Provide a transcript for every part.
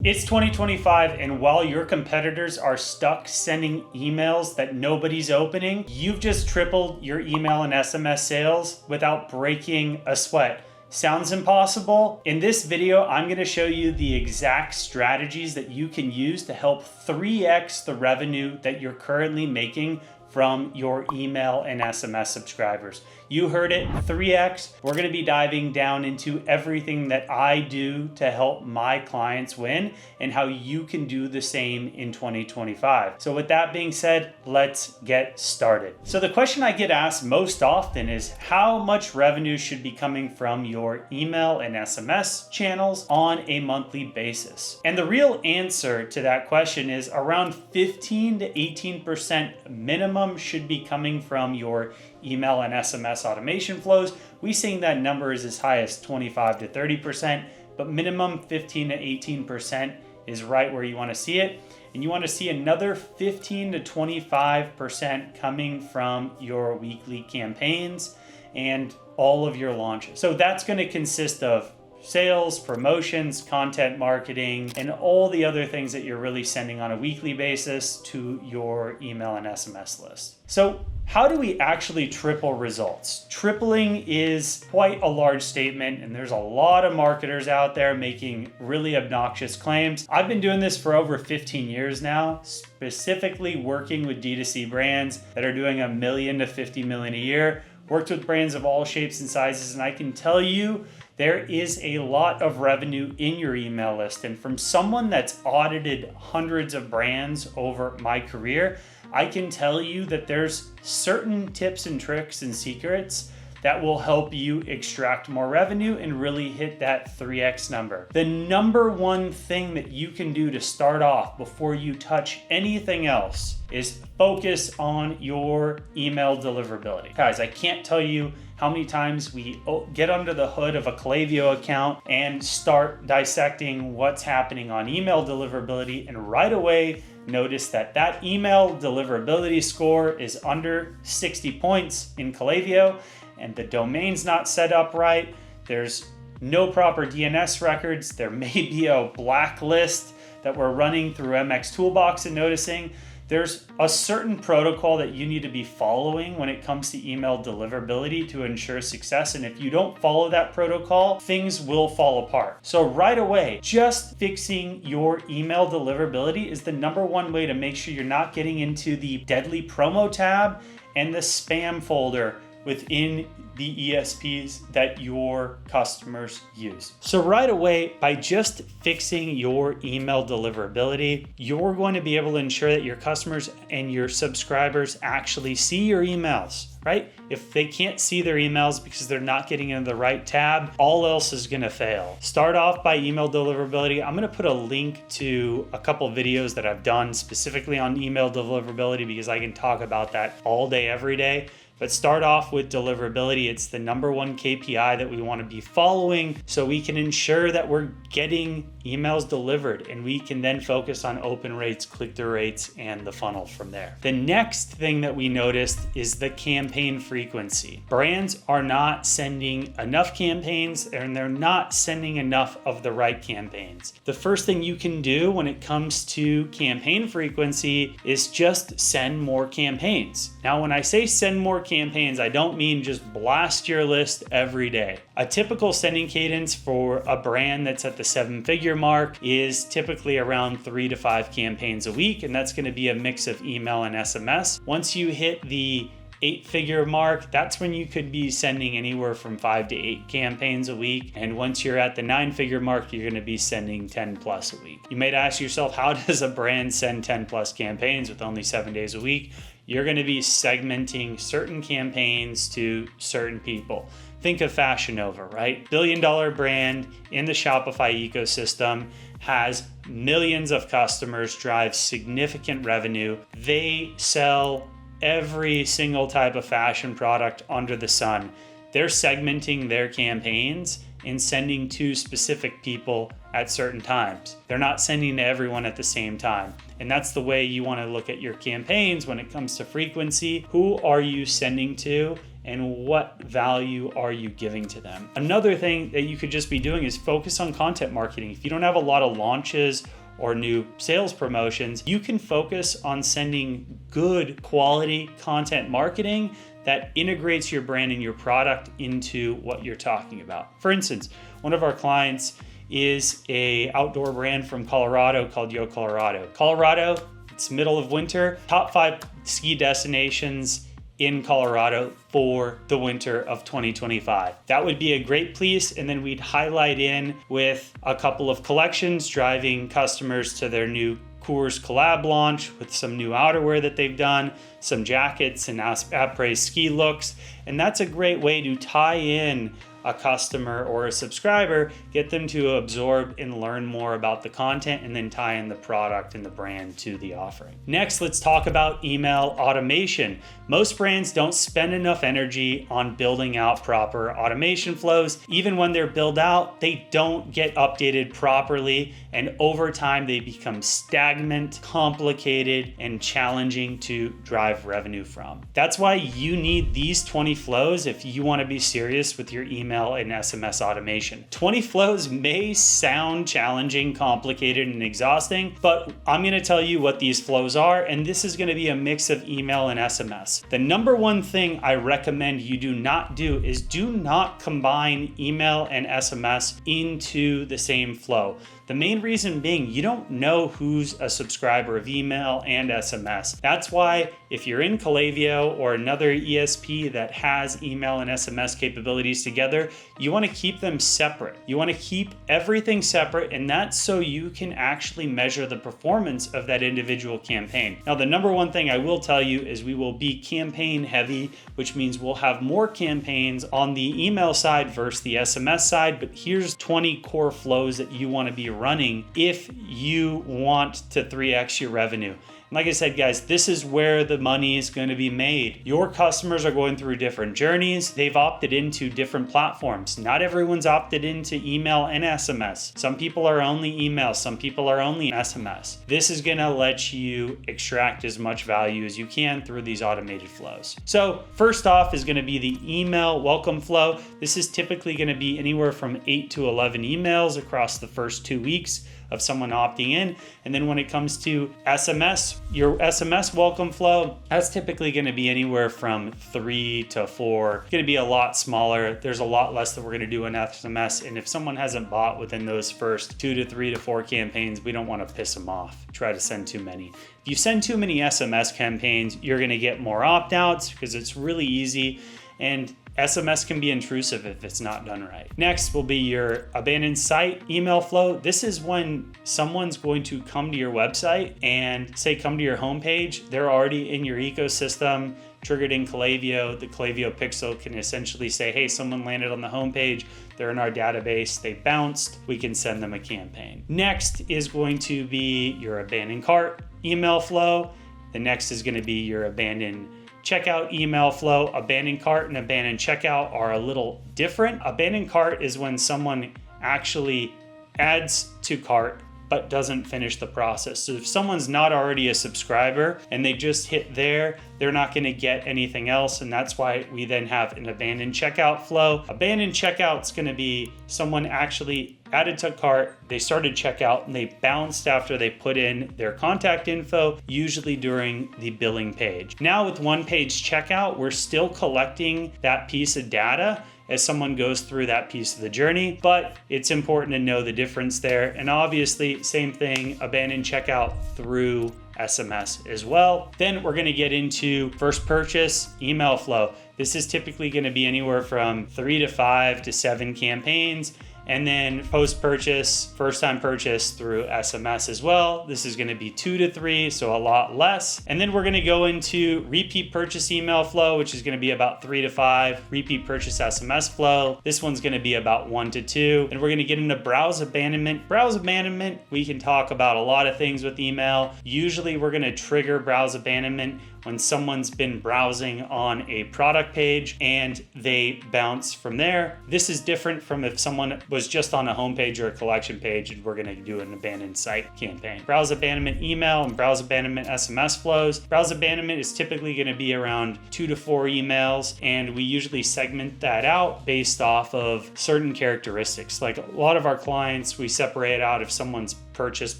It's 2025, and while your competitors are stuck sending emails that nobody's opening, you've just tripled your email and SMS sales without breaking a sweat. Sounds impossible? In this video, I'm going to show you the exact strategies that you can use to help 3x the revenue that you're currently making from your email and SMS subscribers. You heard it, 3x. We're gonna be diving down into everything that I do to help my clients win and how you can do the same in 2025. So with that being said, let's get started. So the question I get asked most often is how much revenue should be coming from your email and SMS channels on a monthly basis? And the real answer to that question is around 15 to 18% minimum should be coming from your email and SMS automation flows. We've seen that number is as high as 25 to 30%, but minimum 15 to 18% is right where you want to see it. And you want to see another 15 to 25% coming from your weekly campaigns and all of your launches. So that's going to consist of sales, promotions, content marketing, and all the other things that you're really sending on a weekly basis to your email and SMS list. So how do we actually triple results? Tripling is quite a large statement, and there's a lot of marketers out there making really obnoxious claims. I've been doing this for over 15 years now, specifically working with D2C brands that are doing $1 million to $50 million a year. Worked with brands of all shapes and sizes, and I can tell you there is a lot of revenue in your email list. And from someone that's audited hundreds of brands over my career, I can tell you that there's certain tips and tricks and secrets that will help you extract more revenue and really hit that 3x number. The number one thing that you can do to start off before you touch anything else is focus on your email deliverability. Guys, I can't tell you how many times we get under the hood of a Klaviyo account and start dissecting what's happening on email deliverability, and right away notice that that email deliverability score is under 60 points in Klaviyo, and the domain's not set up right. There's no proper DNS records. There may be a blacklist that we're running through MX Toolbox and noticing. There's a certain protocol that you need to be following when it comes to email deliverability to ensure success. And if you don't follow that protocol, things will fall apart. So right away, just fixing your email deliverability is the number one way to make sure you're not getting into the deadly promo tab and the spam folder within the ESPs that your customers use. So right away, by just fixing your email deliverability, you're going to be able to ensure that your customers and your subscribers actually see your emails, right? If they can't see their emails because they're not getting into the right tab, all else is going to fail. Start off by email deliverability. I'm going to put a link to a couple videos that I've done specifically on email deliverability because I can talk about that all day, every day. But start off with deliverability. It's the number one KPI that we want to be following so we can ensure that we're getting emails delivered, and we can then focus on open rates, click-through rates, and the funnel from there. The next thing that we noticed is the campaign frequency. Brands are not sending enough campaigns, and they're not sending enough of the right campaigns. The first thing you can do when it comes to campaign frequency is just send more campaigns. Now, when I say send more campaigns, I don't mean just blast your list every day. A typical sending cadence for a brand that's at the 7-figure mark is typically around 3 to 5 campaigns a week, and that's going to be a mix of email and SMS. Once you hit the 8-figure mark, that's when you could be sending anywhere from 5 to 8 campaigns a week. And once you're at the 9-figure mark, you're going to be sending 10 plus a week. You might ask yourself, how does a brand send 10 plus campaigns with only 7 days a week? You're going to be segmenting certain campaigns to certain people. Think of Fashion Nova, right? Billion-dollar brand in the Shopify ecosystem, has millions of customers, drives significant revenue. They sell every single type of fashion product under the sun. They're segmenting their campaigns and sending to specific people at certain times. They're not sending to everyone at the same time. And that's the way you want to look at your campaigns when it comes to frequency. Who are you sending to and what value are you giving to them. Another thing that you could just be doing is focus on content marketing. If you don't have a lot of launches or new sales promotions, you can focus on sending good quality content marketing that integrates your brand and your product into what you're talking about. For instance, one of our clients is a outdoor brand from Colorado called Yo Colorado. Colorado, it's middle of winter, top 5 ski destinations in Colorado for the winter of 2025. That would be a great piece, and then we'd highlight in with a couple of collections driving customers to their new Coors collab launch with some new outerwear that they've done, some jackets and après ski looks, and that's a great way to tie in a customer or a subscriber, get them to absorb and learn more about the content, and then tie in the product and the brand to the offering. Next, let's talk about email automation. Most brands don't spend enough energy on building out proper automation flows. Even when they're built out, they don't get updated properly, and over time they become stagnant, complicated, and challenging to drive revenue from. That's why you need these 20 flows if you want to be serious with your email and SMS automation. 20 flows may sound challenging, complicated, and exhausting, but I'm going to tell you what these flows are, and this is going to be a mix of email and SMS. The number one thing I recommend you do not do is do not combine email and SMS into the same flow. The main reason being, you don't know who's a subscriber of email and SMS. That's why if you're in Klaviyo or another ESP that has email and SMS capabilities together, you want to keep them separate. You want to keep everything separate, and that's so you can actually measure the performance of that individual campaign. Now, the number one thing I will tell you is we will be campaign heavy, which means we'll have more campaigns on the email side versus the SMS side, but here's 20 core flows that you want to be running if you want to 3x your revenue. Like I said, guys, this is where the money is going to be made. Your customers are going through different journeys. They've opted into different platforms. Not everyone's opted into email and SMS. Some people are only email. Some people are only SMS. This is going to let you extract as much value as you can through these automated flows. So first off is going to be the email welcome flow. This is typically going to be anywhere from 8 to 11 emails across the first 2 weeks of someone opting in. And then when it comes to SMS, your SMS welcome flow, that's typically going to be anywhere from 3 to 4. It's going to be a lot smaller. There's a lot less that we're going to do in SMS. And if someone hasn't bought within those first 2 to 3 to 4 campaigns, we don't want to piss them off. Try to send too many. If you send too many SMS campaigns, you're going to get more opt-outs because it's really easy. And SMS can be intrusive if it's not done right. Next will be your abandoned site email flow. This is when someone's going to come to your website and say, come to your homepage. They're already in your ecosystem, triggered in Klaviyo. The Klaviyo pixel can essentially say, hey, someone landed on the homepage. They're in our database. They bounced. We can send them a campaign. Next is going to be your abandoned cart email flow. The next is going to be your abandoned checkout email flow. Abandoned cart and abandoned checkout are a little different. Abandoned cart is when someone actually adds to cart but doesn't finish the process. So if someone's not already a subscriber and they just hit there, they're not going to get anything else, and that's why we then have an abandoned checkout flow. Abandoned checkout's going to be someone actually added to cart, they started checkout, and they bounced after they put in their contact info, usually during the billing page. Now with one-page checkout, we're still collecting that piece of data as someone goes through that piece of the journey, but it's important to know the difference there. And obviously, same thing, abandoned checkout through SMS as well. Then we're gonna get into first purchase email flow. This is typically gonna be anywhere from 3 to 5 to 7 campaigns. And then post-purchase, first-time purchase through SMS as well. This is gonna be 2 to 3, so a lot less. And then we're gonna go into repeat purchase email flow, which is gonna be about 3 to 5. Repeat purchase SMS flow, this one's gonna be about 1 to 2. And we're gonna get into browse abandonment. Browse abandonment, we can talk about a lot of things with email. Usually we're gonna trigger browse abandonment when someone's been browsing on a product page and they bounce from there. This is different from if someone was was just on a homepage or a collection page, and we're going to do an abandoned site campaign. Browse abandonment email and browse abandonment SMS flows. Browse abandonment is typically going to be around 2 to 4 emails, and we usually segment that out based off of certain characteristics. Like a lot of our clients, we separate out if someone's purchased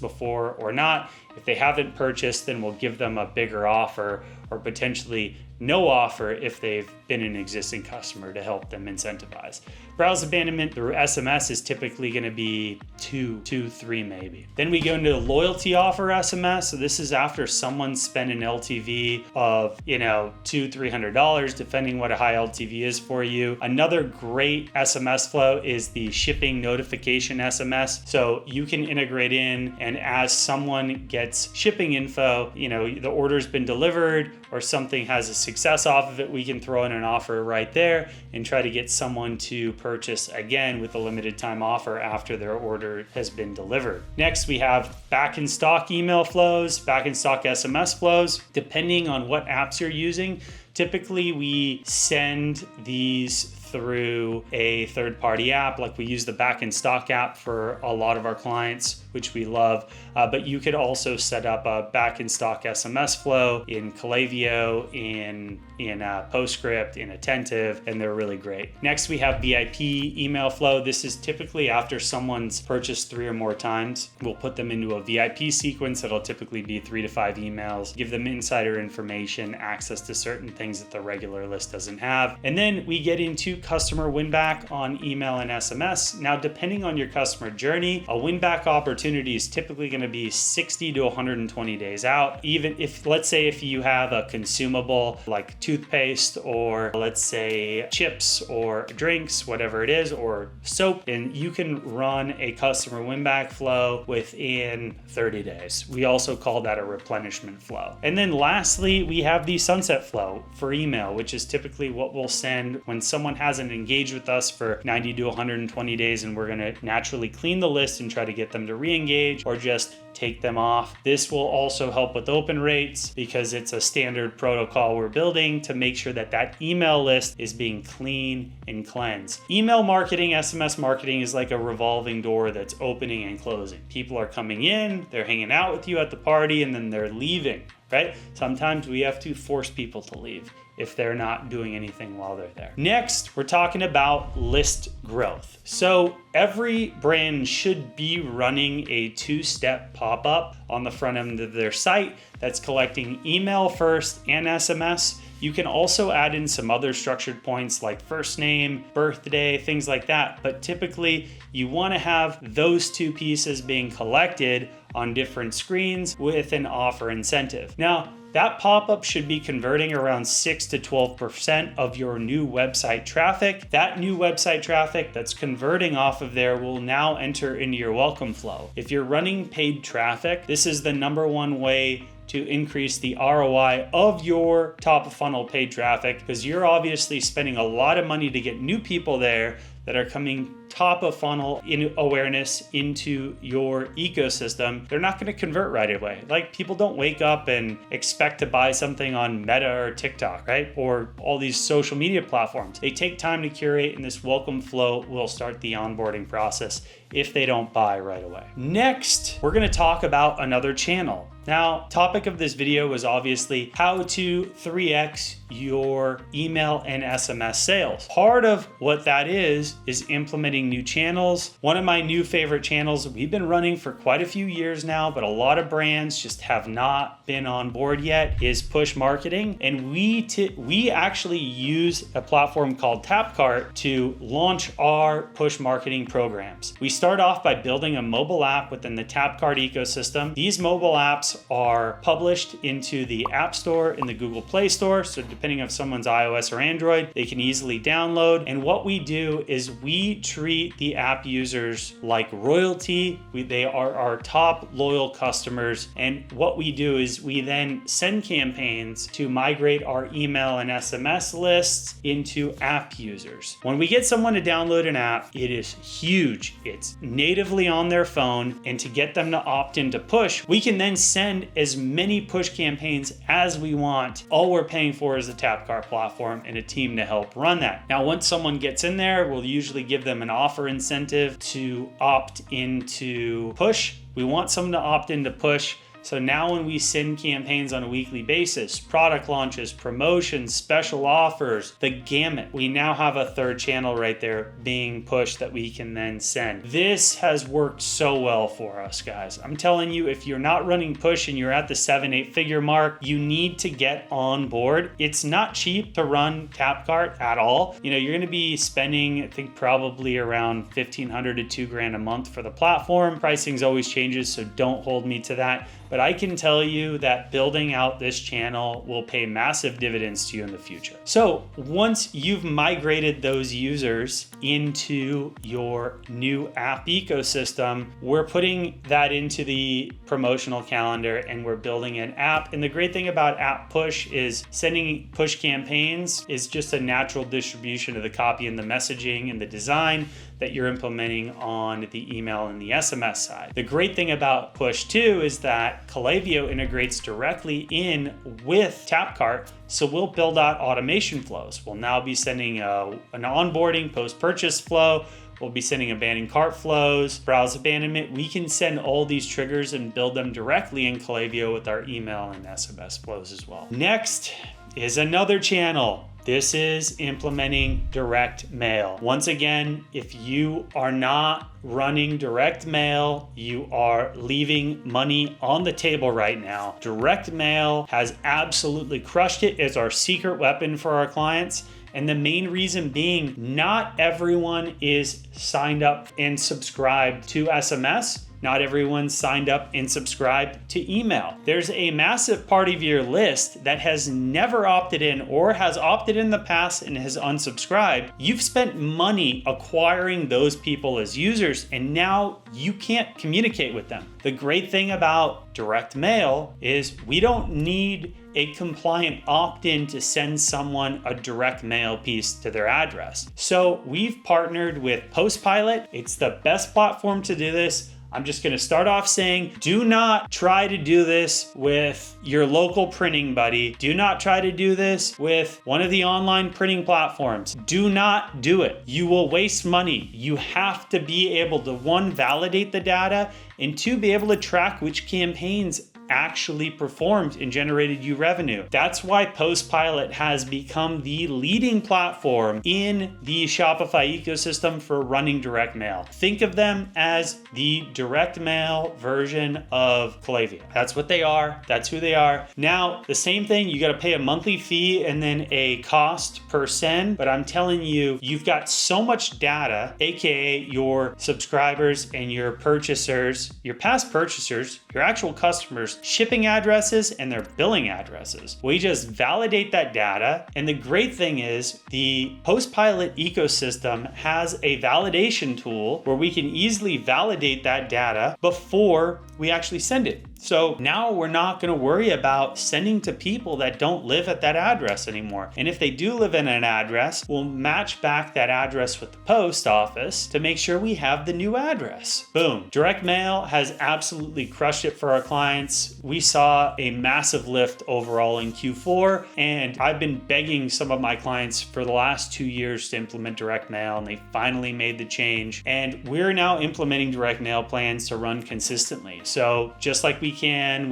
before or not. If they haven't purchased, then we'll give them a bigger offer, or potentially no offer if they've been an existing customer to help them incentivize. Browse abandonment through SMS is typically going to be 2, 3 maybe. Then we go into loyalty offer SMS. So this is after someone spent an LTV of, $200-$300, depending what a high LTV is for you. Another great SMS flow is the shipping notification SMS. So you can integrate in, and as someone gets shipping info, the order's been delivered or something has a success off of it, we can throw in an offer right there and try to get someone to purchase again with a limited time offer after their order has been delivered. Next, we have back in stock email flows, back in stock SMS flows. Depending on what apps you're using, typically we send these through a third-party app. Like we use the back in stock app for a lot of our clients, which we love. But you could also set up a back in stock SMS flow in Klaviyo, in PostScript, in Attentive, and they're really great. Next, we have VIP email flow. This is typically after someone's purchased 3 or more times. We'll put them into a VIP sequence that'll typically be 3 to 5 emails, give them insider information, access to certain things that the regular list doesn't have. And then we get into customer win back on email and SMS. Now, depending on your customer journey, a win back opportunity is typically going to be 60 to 120 days out. Even if, let's say, if you have a consumable like toothpaste, or let's say chips or drinks, whatever it is, or soap, and you can run a customer win back flow within 30 days. We also call that a replenishment flow. And then lastly, we have the sunset flow for email, which is typically what we'll send when someone hasn't engaged with us for 90 to 120 days, and we're going to naturally clean the list and try to get them to re-engage or just take them off. This will also help with open rates because it's a standard protocol we're building to make sure that that email list is being clean and cleansed. Email marketing, SMS marketing is like a revolving door that's opening and closing. People are coming in, they're hanging out with you at the party, and then they're leaving, right? Sometimes we have to force people to leave if they're not doing anything while they're there. Next, we're talking about list growth. So every brand should be running a 2-step pop-up on the front end of their site that's collecting email first and SMS. You can also add in some other structured points like first name, birthday, things like that. But typically you want to have those 2 pieces being collected on different screens with an offer incentive. Now, that pop-up should be converting around 6 to 12% of your new website traffic. That new website traffic that's converting off of there will now enter into your welcome flow. If you're running paid traffic, this is the number one way to increase the ROI of your top of funnel paid traffic, because you're obviously spending a lot of money to get new people there that are coming top of funnel in awareness into your ecosystem. They're not going to convert right away. Like, people don't wake up and expect to buy something on Meta or TikTok, right? Or all these social media platforms. They take time to curate, and this welcome flow will start the onboarding process if they don't buy right away. Next, we're going to talk about another channel. Now, topic of this video was obviously how to 3x your email and SMS sales. Part of what that is implementing new channels. One of my new favorite channels we've been running for quite a few years now, but a lot of brands just have not been on board yet, is push marketing. And we actually use a platform called Tapcart to launch our push marketing programs. We start off by building a mobile app within the Tapcart ecosystem. These mobile apps are published into the App Store in the Google Play Store. So depending on someone's iOS or Android, they can easily download. And what we do is we treat the app users like royalty. They are our top loyal customers. And what we do is we then send campaigns to migrate our email and SMS lists into app users. When we get someone to download an app, it is huge. It's natively on their phone. And to get them to opt into push, we can then send as many push campaigns as we want. All we're paying for is the Tapcart platform and a team to help run that. Now, once someone gets in there, we'll usually give them an offer incentive to opt into push. We want someone to opt into push. So now when we send campaigns on a weekly basis, product launches, promotions, special offers, the gamut, we now have a third channel right there being pushed that we can then send. This has worked so well for us, guys. I'm telling you, if you're not running push and you're at the 7-8 figure mark, you need to get on board. It's not cheap to run TapCart at all. You know, you're going to be spending, I think, probably around $1,500 to $2,000 a month for the platform. Pricing's always changes, so don't hold me to that. But I can tell you that building out this channel will pay massive dividends to you in the future. So once you've migrated those users into your new app ecosystem, we're putting that into the promotional calendar and we're building an app. And the great thing about app push is sending push campaigns is just a natural distribution of the copy and the messaging and the design that you're implementing on the email and the SMS side. The great thing about push too is that Klaviyo integrates directly in with TapCart. So we'll build out automation flows. We'll now be sending an onboarding post-purchase flow. We'll be sending abandoned cart flows, browse abandonment. We can send all these triggers and build them directly in Klaviyo with our email and SMS flows as well. Next is another channel. This is implementing direct mail. Once again, if you are not running direct mail, you are leaving money on the table right now. Direct mail has absolutely crushed it as our secret weapon for our clients. And the main reason being, not everyone is signed up and subscribed to SMS. Not everyone's signed up and subscribed to email. There's a massive part of your list that has never opted in or has opted in the past and has unsubscribed. You've spent money acquiring those people as users, and now you can't communicate with them. The great thing about direct mail is we don't need a compliant opt-in to send someone a direct mail piece to their address. So we've partnered with Postpilot. It's the best platform to do this. I'm just going to start off saying, do not try to do this with your local printing buddy. Do not try to do this with one of the online printing platforms. Do not do it. You will waste money. You have to be able to, one, validate the data, and two, be able to track which campaigns actually performed and generated you revenue. That's why Postpilot has become the leading platform in the Shopify ecosystem for running direct mail. Think of them as the direct mail version of Klaviyo. That's what they are. That's who they are. Now, the same thing, you got to pay a monthly fee and then a cost per send, but I'm telling you, you've got so much data, aka your subscribers and your purchasers, your past purchasers, your actual customers, shipping addresses and their billing addresses. We just validate that data. And the great thing is the Postpilot ecosystem has a validation tool where we can easily validate that data before we actually send it. So now we're not going to worry about sending to people that don't live at that address anymore. And if they do live in an address, we'll match back that address with the post office to make sure we have the new address. Boom. Direct mail has absolutely crushed it for our clients. We saw a massive lift overall in Q4, and I've been begging some of my clients for the last 2 years to implement direct mail, and they finally made the change. And we're now implementing direct mail plans to run consistently. So just like we can,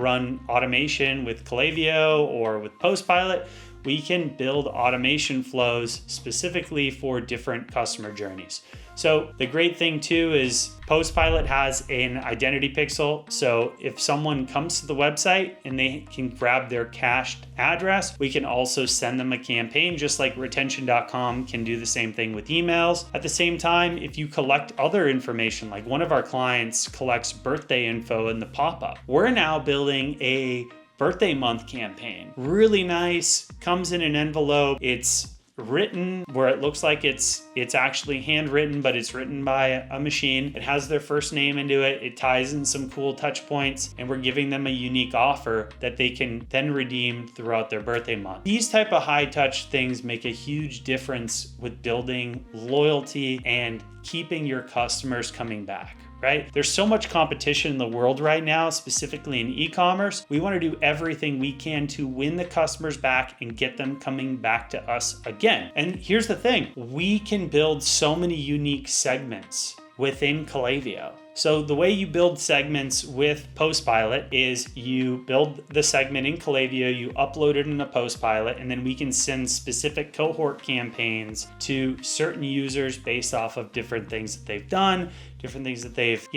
run automation with Klaviyo or with Postpilot, we can build automation flows specifically for different customer journeys. So the great thing too is Postpilot has an identity pixel. So if someone comes to the website and they can grab their cached address, we can also send them a campaign, just like retention.com can do the same thing with emails. At the same time, if you collect other information, like one of our clients collects birthday info in the pop-up, we're now building a birthday month campaign. Really nice, comes in an envelope. It's written where it looks like it's actually handwritten, but it's written by a machine. It has their first name into it. It ties in some cool touch points, and we're giving them a unique offer that they can then redeem throughout their birthday month. These type of high touch things make a huge difference with building loyalty and keeping your customers coming back. right? There's so much competition in the world right now, specifically in e-commerce. We want to do everything we can to win the customers back and get them coming back to us again. And here's the thing, we can build so many unique segments within Klaviyo. So the way you build segments with Postpilot is you build the segment in Klaviyo, you upload it in a Postpilot, and then we can send specific cohort campaigns to certain users based off of different things that they've done, different things that they've,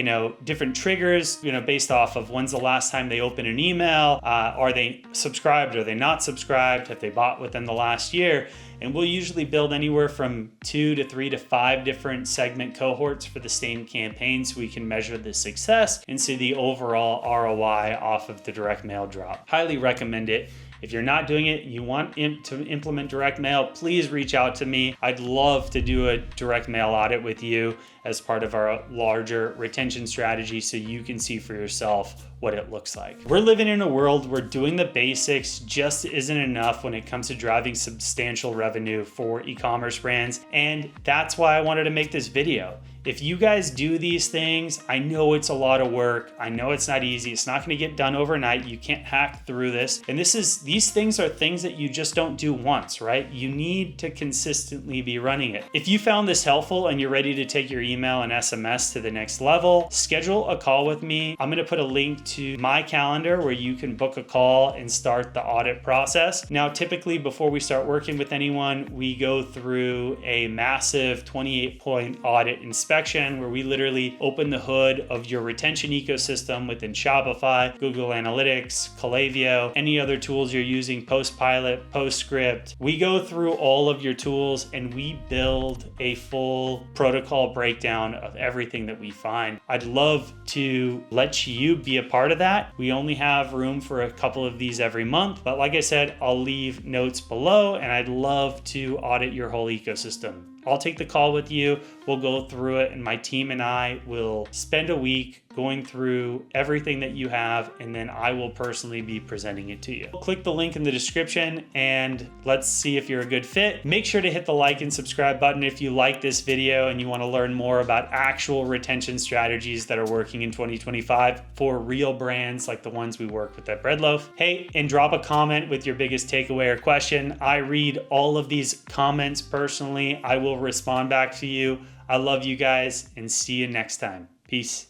different triggers, based off of when's the last time they opened an email, are they subscribed, are they not subscribed, have they bought within the last year? And we'll usually build anywhere from 2 to 3 to 5 different segment cohorts for the same campaign so we can measure the success and see the overall ROI off of the direct mail drop. Highly recommend it. If you're not doing it, you want to implement direct mail, please reach out to me. I'd love to do a direct mail audit with you as part of our larger retention strategy so you can see for yourself what it looks like. We're living in a world where doing the basics just isn't enough when it comes to driving substantial revenue for e-commerce brands. And that's why I wanted to make this video. If you guys do these things, I know it's a lot of work. I know it's not easy. It's not gonna get done overnight. You can't hack through this. And these things are things that you just don't do once, right? You need to consistently be running it. If you found this helpful and you're ready to take your email and SMS to the next level, schedule a call with me. I'm gonna put a link to my calendar where you can book a call and start the audit process. Now, typically before we start working with anyone, we go through a massive 28-point audit inspection where we literally open the hood of your retention ecosystem within Shopify, Google Analytics, Klaviyo, any other tools you're using, Postpilot, Postscript. We go through all of your tools and we build a full protocol breakdown of everything that we find. I'd love to let you be a part of that. We only have room for a couple of these every month, but like I said, I'll leave notes below and I'd love to audit your whole ecosystem. I'll take the call with you. We'll go through it and my team and I will spend a week going through everything that you have, and then I will personally be presenting it to you. Click the link in the description and let's see if you're a good fit. Make sure to hit the like and subscribe button if you like this video and you want to learn more about actual retention strategies that are working in 2025 for real brands like the ones we work with at Breadloaf. Hey, and drop a comment with your biggest takeaway or question. I read all of these comments personally. I will respond back to you. I love you guys and see you next time. Peace.